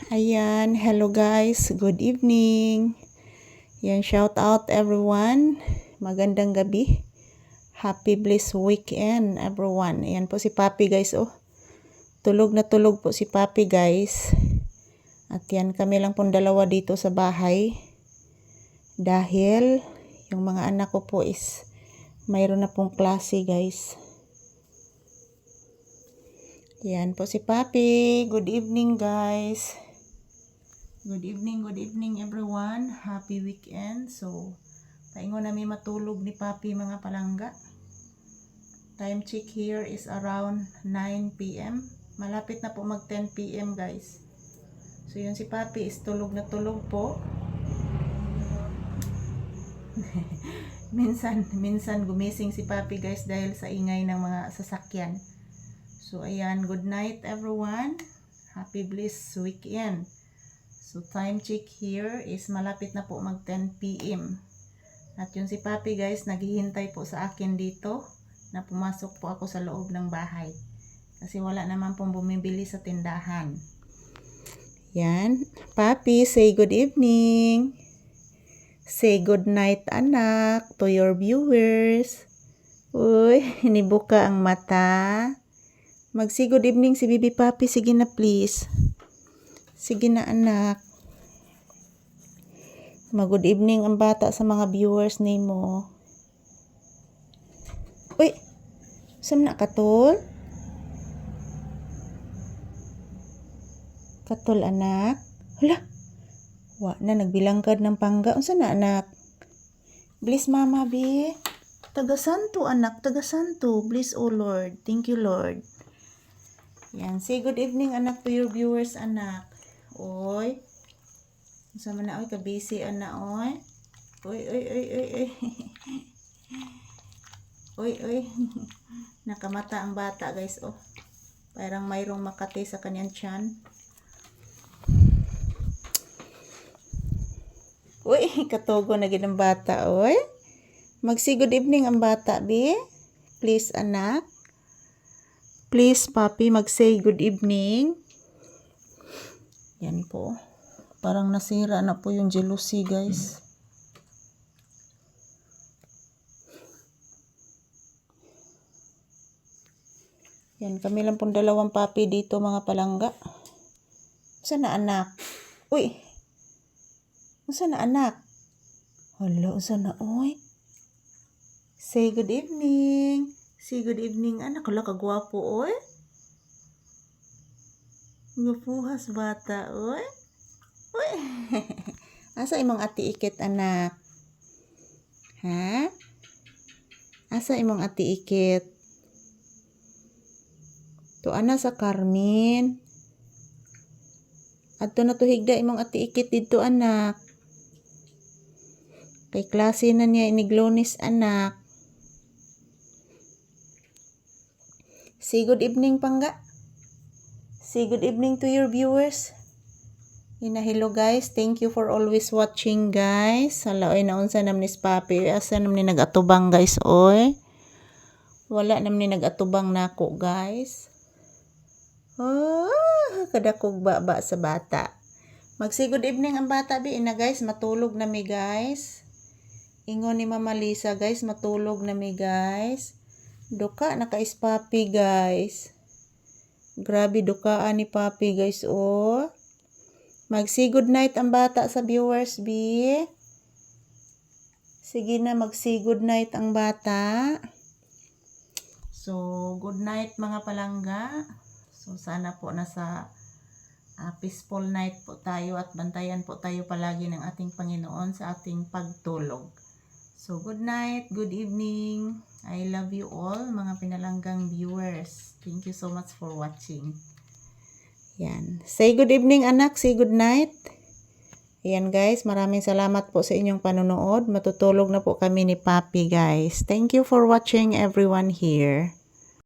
Ayan, hello guys, good evening. Yan, shout out everyone. Magandang gabi. Happy blessed weekend everyone. Ayan po si Papi guys, oh. Tulog na tulog po si Papi guys. At yan, kami lang pong dalawa dito sa bahay. Dahil yung mga anak ko po is mayroon na pong klase guys. Yan po si Papi. Good evening guys. Good evening everyone. Happy weekend. So, paingon namin matulog ni Papi mga palangga. Time check here is around 9 p.m. Malapit na po mag 10 p.m. guys. So, yun si Papi is tulog na tulog po. minsan gumising si Papi guys dahil sa ingay ng mga sasakyan. So, ayan. Good night everyone. Happy blessed weekend. So, time check here is malapit na po mag 10 p.m. At yun si Papi guys, naghihintay po sa akin dito na pumasok po ako sa loob ng bahay. Kasi wala naman pong bumibili sa tindahan. Yan. Papi, say good evening. Say good night anak to your viewers. Uy, hinibuka ang mata. Mag-say good evening si Bibi Papi. Sige na please. Sige na anak. Mag-good evening ang bata sa mga viewers ni mo. Uy! Saan na katol? Katol anak? Hala! Wa na nagbilangkad ng pangga. Saan na anak? Bless mama bi. Taga-santo anak. Taga-santo. Bless oh Lord. Thank you Lord. Yan. Say good evening anak to your viewers anak. Oy. Sama na oy ka-busy ana oy. Oy. Oy. Nakamata ang bata guys oh. Parang mayroong makati sa kanyang tiyan. Uy, katogo na gid ang bata oy. Mag-say good evening ang bata bi. Please anak. Please Papi mag-say good evening. Yan po. Parang nasira na po yung jealousy guys. Yan, kami lang pong dalawang Papi dito mga palangga. Saan na anak? Uy! Saan na anak? Hala, saan na oy? Say good evening. Say good evening anak. Hala, kagwapo oy. Gapuhas bata oy. Uy! Asa imong ati ikit anak? Ha? Asa imong ati ikit? To ana sa Carmen. Adto na to higda imong ati ikit dito anak. Kay klase na niya iniglonis anak. Say good evening pangga. Say good evening to your viewers. Hello guys, thank you for always watching guys. Hala oy naunsa nam ni Papi, asa nam ni nagatubang guys oy. Wala nam ni nagatubang nako guys. Oh, kadakog baba sa bata. Mag-say good evening ang bata bi ina guys, matulog na mi guys. Ingon ni Mama Lisa guys, matulog na mi guys. Duka na kais Papi guys. Grabe dukaan ni Papi guys oh. Mag-say good night ang bata sa viewers, bi. Sige na, mag-say good night ang bata. So, good night mga palangga. So, sana po nasa peaceful night po tayo at bantayan po tayo palagi ng ating Panginoon sa ating pagtulog. So, good night, good evening. I love you all mga pinalanggang viewers. Thank you so much for watching. Yan. Say good evening anak, say good night. Ayan guys, maraming salamat po sa inyong panonood. Matutulog na po kami ni Papi guys. Thank you for watching everyone here.